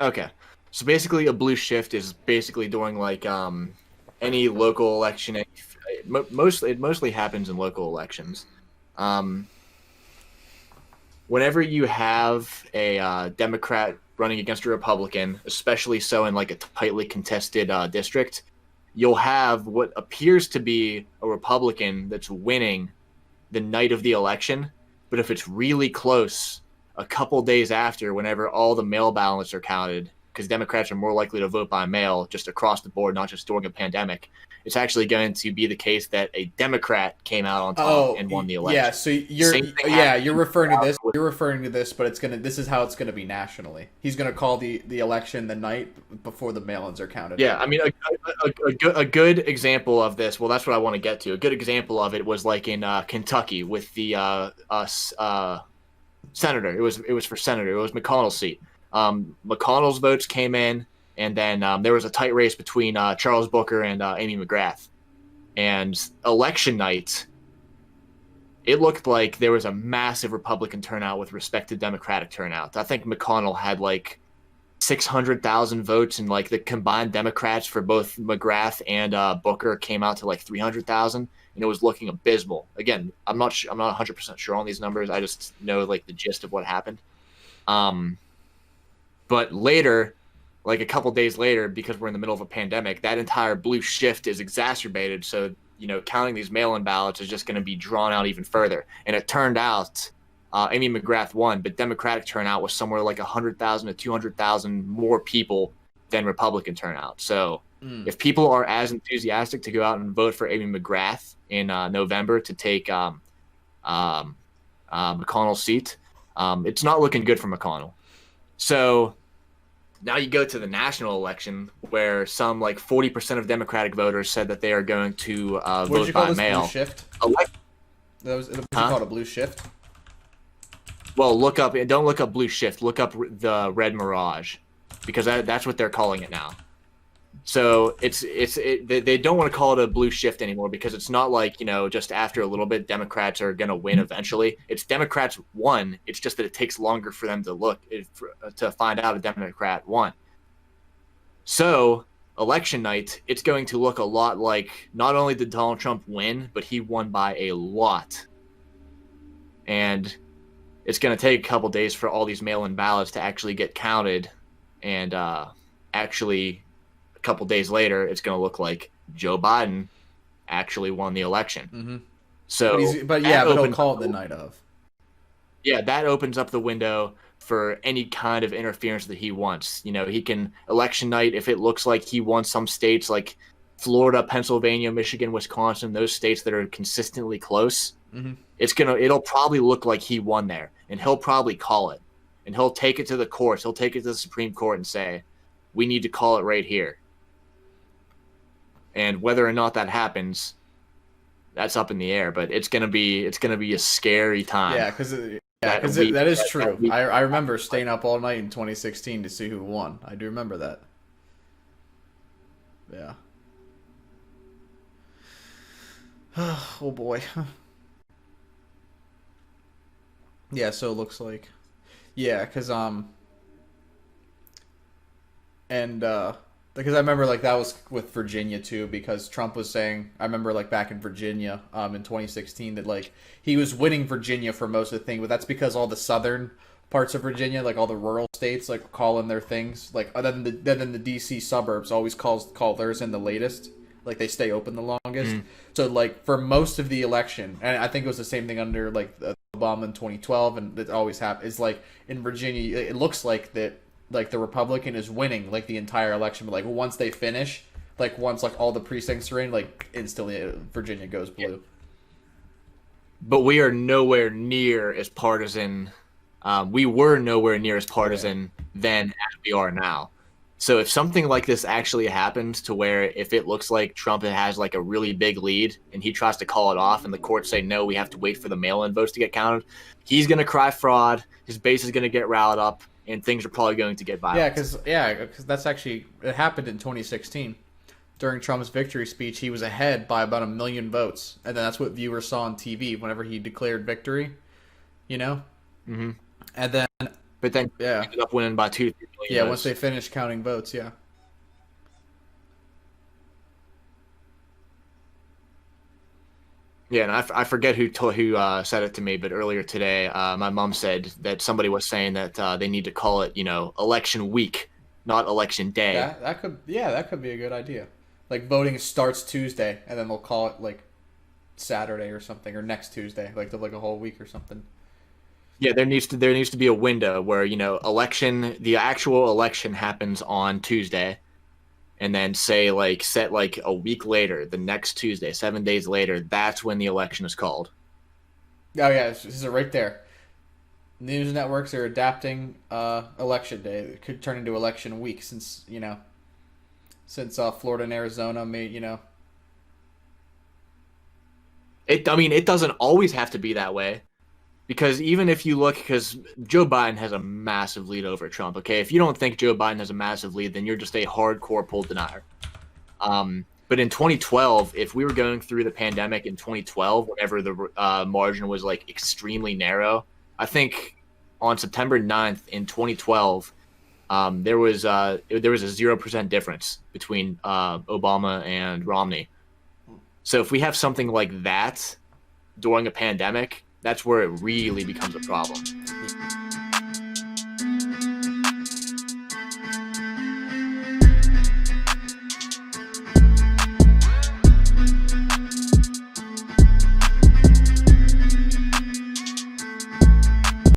Okay. So basically, a blue shift is basically during like any local election. It mostly happens in local elections. Um, Whenever you have a Democrat running against a Republican, especially so in like a tightly contested district, you'll have what appears to be a Republican that's winning the night of the election. But if it's really close, a couple days after, whenever all the mail ballots are counted, because Democrats are more likely to vote by mail just across the board, not just during a pandemic, it's actually going to be the case that a Democrat came out on top Oh, and won the yeah. election. So you're Same thing yeah, happened you're in referring to this. 2000 with. You're referring to this, but this is how it's gonna be nationally. He's gonna call the election the night before the mail-ins are counted. Yeah, I mean, a good example of this. Well, that's what I want to get to. A good example of it was like in Kentucky with the senator. It was for senator. It was McConnell's seat. McConnell's votes came in, and then there was a tight race between Charles Booker and Amy McGrath. And election night, it looked like there was a massive Republican turnout with respect to Democratic turnout. I think McConnell had like 600,000 votes, and like the combined Democrats for both McGrath and Booker came out to like 300,000, and it was looking abysmal. Again, I'm not 100% sure on these numbers. I just know like the gist of what happened. Um, but later, like a couple days later, because we're in the middle of a pandemic, that entire blue shift is exacerbated. So, counting these mail-in ballots is just going to be drawn out even further. And it turned out Amy McGrath won, but Democratic turnout was somewhere like 100,000 to 200,000 more people than Republican turnout. So if people are as enthusiastic to go out and vote for Amy McGrath in November to take McConnell's seat, it's not looking good for McConnell. So now you go to the national election where some like 40% of Democratic voters said that they are going to What did vote you call by this? Blue mail. shift. Elect- What you huh? call it? A blue shift. Well, don't look up blue shift. Look up the red mirage, because that's what they're calling it now. So they don't want to call it a blue shift anymore, because it's not like, just after a little bit Democrats are going to win eventually. It's Democrats won. It's just that it takes longer for them to find out a Democrat won. So election night, it's going to look a lot like not only did Donald Trump win, but he won by a lot. And it's going to take a couple days for all these mail-in ballots to actually get counted, and actually a couple days later, it's going to look like Joe Biden actually won the election. Mm-hmm. So, But he'll call it the night of. yeah, that opens up the window for any kind of interference that he wants. He can election night, if it looks like he won some states like Florida, Pennsylvania, Michigan, Wisconsin, those states that are consistently close. Mm-hmm. It'll probably look like he won there, and he'll probably call it, and he'll take it to the courts. He'll take it to the Supreme Court and say, we need to call it right here. And whether or not that happens, that's up in the air, but it's gonna be a scary time. Yeah, because that is true. That I remember staying up all night in 2016 to see who won. I do remember that. Yeah. Oh boy. Yeah, so it looks like, yeah, and because I remember like that was with Virginia too, because Trump was saying, I remember like back in Virginia in 2016 that like he was winning Virginia for most of the thing, but that's because all the southern parts of Virginia, like all the rural states, like call in their things like other than the DC suburbs always call theirs in the latest, like they stay open the longest. So like for most of the election, and I think it was the same thing under like Obama in 2012, and it always happens. Is like in Virginia, it looks like that like the Republican is winning like the entire election, but like once they finish, like once like all the precincts are in, like instantly Virginia goes blue. But we are nowhere near as partisan. We were nowhere near as partisan then as we are now. So if something like this actually happens, to where if it looks like Trump has like a really big lead and he tries to call it off and the courts say, no, we have to wait for the mail-in votes to get counted, he's going to cry fraud. His base is going to get riled up, and things are probably going to get violent. Because that's actually, it happened in 2016. During Trump's victory speech, he was ahead by about 1 million votes. And then that's what viewers saw on TV whenever he declared victory, Mm-hmm. And then but then Yeah. ended up winning by 2 3 million Yeah, once votes. they finish counting votes, yeah. Yeah, and I forget who said it to me, but earlier today, my mom said that somebody was saying that they need to call it, election week, not election day. That could yeah, that could be a good idea. Like voting starts Tuesday and then they'll call it like Saturday or something or next Tuesday, like a whole week or something. Yeah, there needs to be a window where, the actual election happens on Tuesday, and then say like set like a week later, the next Tuesday, 7 days later, that's when the election is called. Oh yeah, this is right there. News networks are adapting election day. It could turn into election week since Florida and Arizona made It doesn't always have to be that way. Because even if you look, because Joe Biden has a massive lead over Trump, okay? If you don't think Joe Biden has a massive lead, then you're just a hardcore poll denier. But in 2012, if we were going through the pandemic in 2012, whenever the margin was like extremely narrow, I think on September 9th in 2012, there was a 0% difference between Obama and Romney. So if we have something like that during a pandemic, that's where it really becomes a problem.